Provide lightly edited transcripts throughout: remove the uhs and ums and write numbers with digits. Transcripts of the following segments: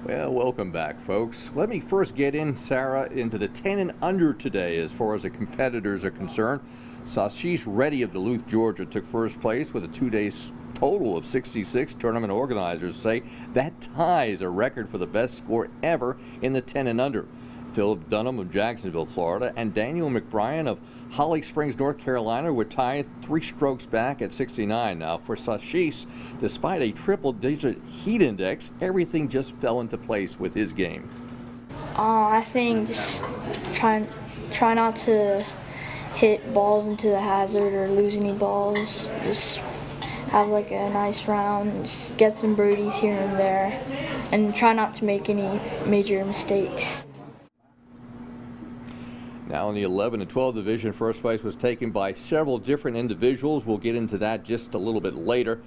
Well, welcome back, folks. Let me first get in, Sarah, into the 10 and under today as far as the competitors are concerned. Sashish Reddy of Duluth, Georgia, took first place with a two-day total of 66. Tournament organizers say that ties a record for the best score ever in the 10 and under. Philip Dunham of Jacksonville, Florida, and Daniel McBrien of Holly Springs, North Carolina, were tied 3 strokes back at 69. Now, for Sashish, despite a triple-digit heat index, everything just fell into place with his game. I think just try not to hit balls into the hazard or lose any balls. Just have like a nice round, just get some birdies here and there, and try not to make any major mistakes. Now in the 11 and 12 division, first place was taken by several different individuals. We'll get into that just a little bit later.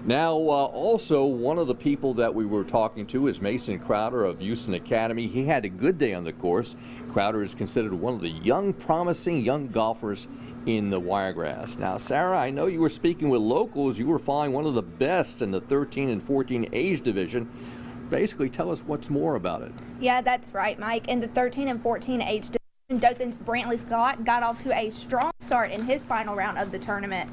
Now also one of the people that we were talking to is Mason Crowder of Houston Academy. He had a good day on the course. Crowder is considered one of the promising young golfers in the Wiregrass. Now, Sarah, I know you were speaking with locals. You were following one of the best in the 13 and 14 age division. Basically, tell us what's more about it. Yeah, that's right, Mike. In the 13 and 14 age division, Dothan's Brantley Scott got off to a strong start in his final round of the tournament.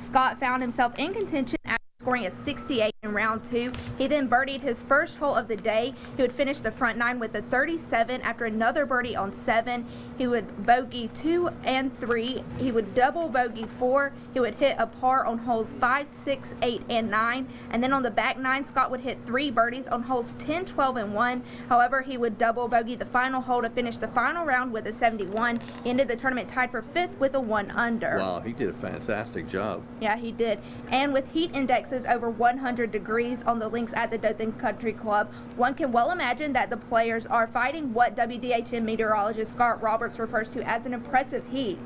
Scott found himself in contention after scoring a 68 in round 2. He then birdied his first hole of the day. He would finish the front 9 with a 37 after another birdie on 7. He would bogey 2 and 3. He would double bogey 4. He would hit a par on holes 5, 6, 8, and 9. And then on the back 9, Scott would hit 3 birdies on holes 10, 12, and 1. However, he would double bogey the final hole to finish the final round with a 71. He ended the tournament tied for 5th with a 1 under. Wow, he did a fantastic job. Yeah, he did. And with heat indexes over 100 degrees on the links at the Dothan Country Club, one can well imagine that the players are fighting what WDHM meteorologist Scott Roberts refers to as an oppressive heat.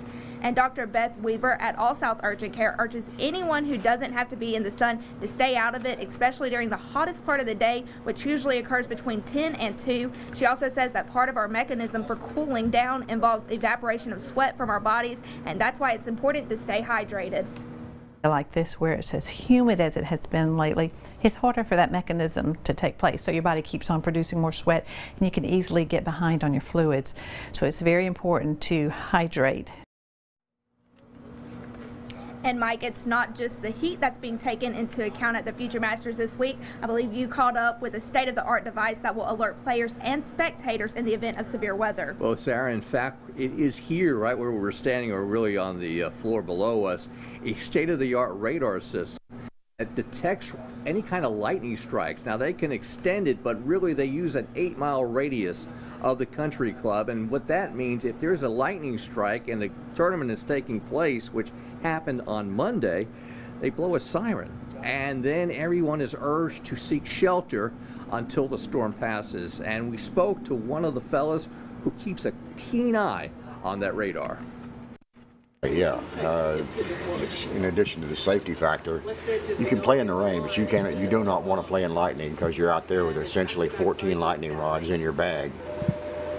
And Dr. Beth Weaver at All South Urgent Care urges anyone who doesn't have to be in the sun to stay out of it, especially during the hottest part of the day, which usually occurs between 10 and 2. She also says that part of our mechanism for cooling down involves evaporation of sweat from our bodies, and that's why it's important to stay hydrated. Like this, where it's as humid as it has been lately, it's harder for that mechanism to take place. So your body keeps on producing more sweat, and you can easily get behind on your fluids. So it's very important to hydrate. And Mike, it's not just the heat that's being taken into account at the Future Masters this week. I believe you caught up with a state-of-the-art device that will alert players and spectators in the event of severe weather. Well, Sarah, in fact, it is here, right where we're standing, or really on the floor below us, a state-of-the-art radar system that detects any kind of lightning strikes. Now, they can extend it, but really they use an 8-mile radius of the country club. And what that means, if there's a lightning strike and the tournament is taking place, which happened on Monday, they blow a siren, and then everyone is urged to seek shelter until the storm passes. And we spoke to one of the fellas who keeps a keen eye on that radar. Yeah, in addition to the safety factor, you can play in the rain, but you do not want to play in lightning, because you're out there with essentially 14 lightning rods in your bag,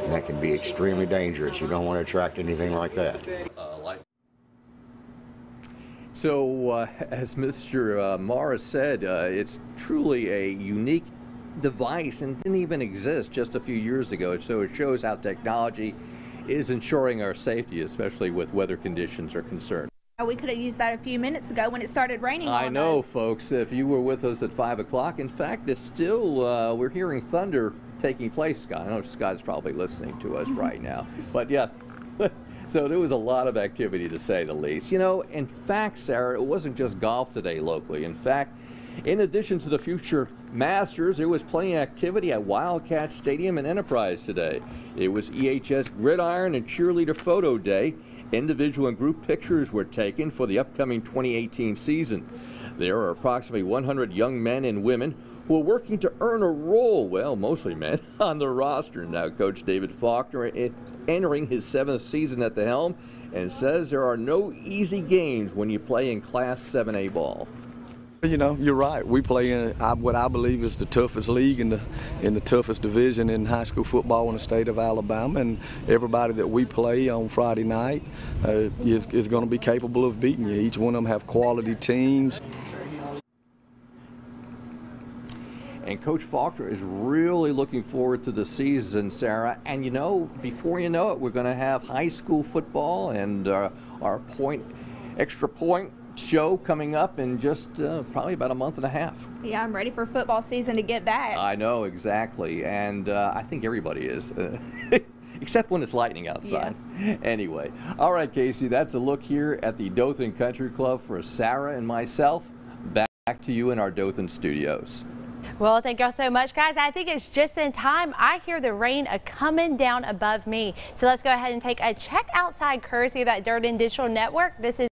and that can be extremely dangerous. You don't want to attract anything like that. So, as Mr. Morris said, it's truly a unique device and didn't even exist just a few years ago. So it shows how technology is ensuring our safety, especially with weather conditions are concerned. We could have used that a few minutes ago when it started raining. I know, folks. If you were with us at 5 o'clock, in fact, it's still, we're hearing thunder taking place, Scott. I know Scott's probably listening to us right now. But yeah. So there was a lot of activity, to say the least. You know, in fact, Sarah, it wasn't just golf today locally. In fact, in addition to the Future Masters, there was plenty of activity at Wildcat Stadium and Enterprise today. It was EHS Gridiron and Cheerleader Photo Day. Individual and group pictures were taken for the upcoming 2018 season. There are approximately 100 young men and women who are working to earn a role, well, mostly men, on the roster. Now, Coach David Faulkner entering his 7th season at the helm, and says there are no easy games when you play in Class 7A ball. You know, you're right. We play in what I believe is the toughest league in the toughest division in high school football in the state of Alabama, and everybody that we play on Friday night is going to be capable of beating you. Each one of them have quality teams. And Coach Faulkner is really looking forward to the season, Sarah. And you know, before you know it, we're going to have high school football and our extra point show coming up in just probably about a month and a half. Yeah, I'm ready for football season to get back. I know, exactly. And I think everybody is. Except when it's lightning outside. Yeah. Anyway, all right, Casey, that's a look here at the Dothan Country Club for Sarah and myself. Back to you in our Dothan studios. Well, thank y'all so much, guys. I think it's just in time. I hear the rain coming down above me. So let's go ahead and take a check outside courtesy of that Dirt and Digital Network. This is